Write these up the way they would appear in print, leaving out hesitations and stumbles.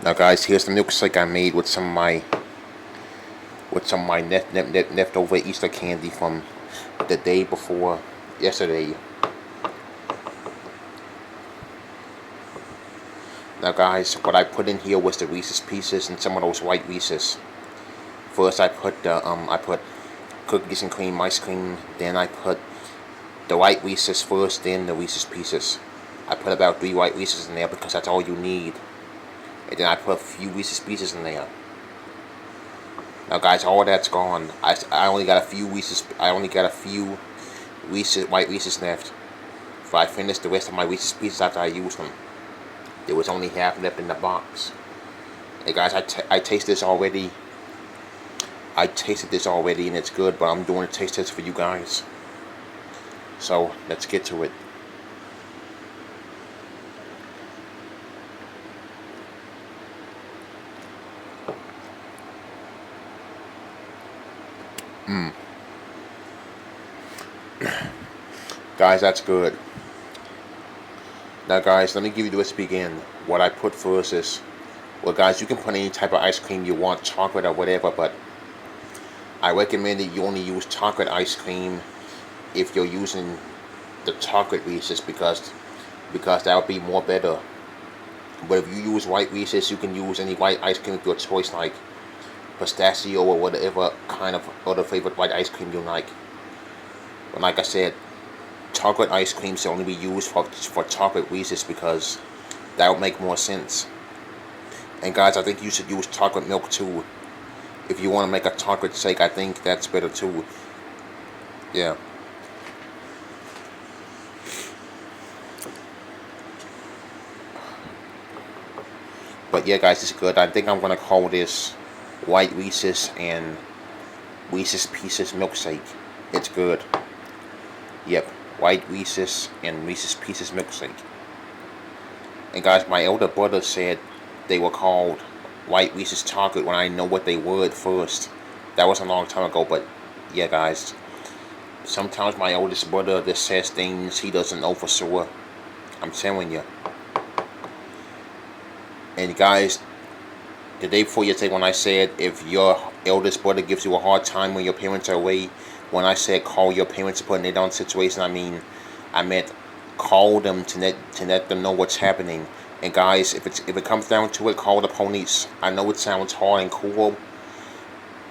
Now, guys, here's the milkshake I made with some of my leftover Easter candy from the day before yesterday. Now, guys, what I put in here was the Reese's Pieces and some of those white Reese's. First, I put cookies and cream ice cream. Then I put the white Reese's first, then the Reese's Pieces. I put about 3 white Reese's in there because that's all you need. And then I put a few Reese's Pieces in there. Now, guys, all that's gone. I only got a few Reese's. I only got a few white Reese's left. So I finished the rest of my Reese's Pieces after I used them. There was only half left in the box. Hey, guys, I taste this already. I tasted this already and it's good, but I'm doing a taste test for you guys. So let's get to it. Guys, that's good. Now, guys, let me give you the recipe again. What I put first is, well, guys, you can put any type of ice cream you want, chocolate or whatever, but I recommend that you only use chocolate ice cream if you're using the chocolate Reese's because that would be more better. But if you use white Reese's, you can use any white ice cream of your choice, like pistachio or whatever kind of other favorite white ice cream you like. But like I said, chocolate ice cream should only be used for chocolate Reese's because that would make more sense. And guys, I think you should use chocolate milk too. If you want to make a chocolate shake, I think that's better too. Yeah. But yeah, guys, it's good. I think I'm gonna call this white Reese's and Reese's Pieces milkshake. It's good. Yep, white Reese's and Reese's Pieces milkshake. And guys, my elder brother said they were called white Reese's chocolate when I know what they were at first. That was a long time ago, but yeah, guys. Sometimes my oldest brother just says things he doesn't know for sure. I'm telling you. And guys, the day before yesterday when I said if your eldest brother gives you a hard time when your parents are away, when I said call your parents to put an end on the situation, I meant call them to let them know what's happening. And guys, if it comes down to it, call the police. I know it sounds hard and cool.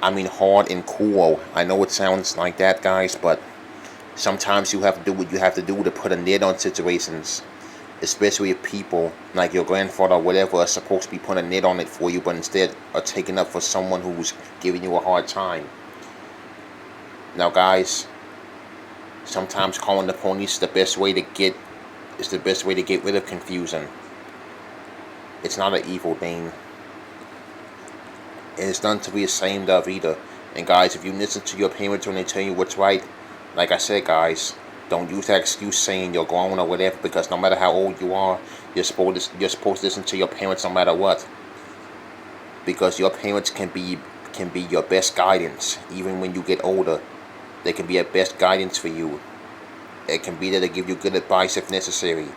Hard and cool. I know it sounds like that, guys, but sometimes you have to do what you have to do to put a lid on situations. Especially if people like your grandfather or whatever are supposed to be putting a lid on it for you, but instead are taking up for someone who's giving you a hard time. Now, guys, sometimes calling the police is the best way to get rid of confusion. It's not an evil thing. And it's nothing to be ashamed of either. And guys, if you listen to your parents when they tell you what's right, like I said, guys, don't use that excuse saying you're grown or whatever, because no matter how old you are, you're supposed to listen to your parents no matter what. Because your parents can be your best guidance, even when you get older. They can be a best guidance for you. It can be there to give you good advice if necessary.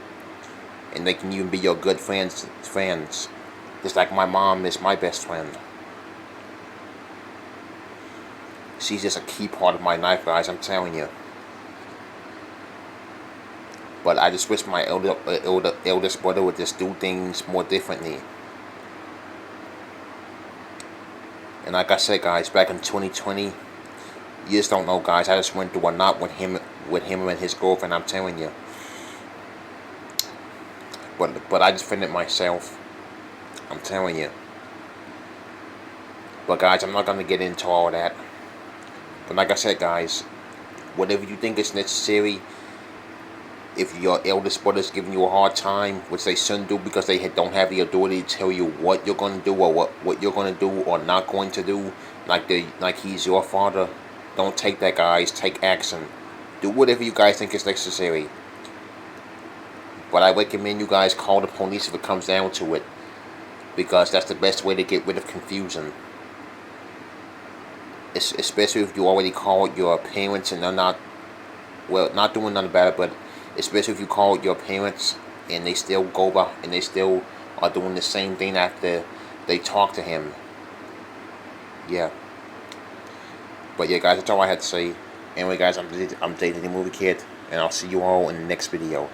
And they can even be your good friends. Just like my mom is my best friend. She's just a key part of my life, guys, I'm telling you. But I just wish my eldest brother would just do things more differently. And like I said, guys, back in 2020, you just don't know, guys. I just went through a lot with him and his girlfriend, I'm telling you. But I just finished myself. I'm telling you. But guys, I'm not gonna get into all that. But like I said, guys, whatever you think is necessary. If your eldest brother's giving you a hard time, which they shouldn't do because they don't have the ability to tell you what you're going to do or what you're going to do or not going to do, like he's your father, don't take that, guys. Take action. Do whatever you guys think is necessary. But I recommend you guys call the police if it comes down to it, because that's the best way to get rid of confusion. Especially if you already called your parents and they're not doing nothing about it, but especially if you call your parents and they still are doing the same thing after they talk to him. Yeah. But yeah, guys, that's all I had to say. Anyway, guys, I'm dating the movie kid, and I'll see you all in the next video.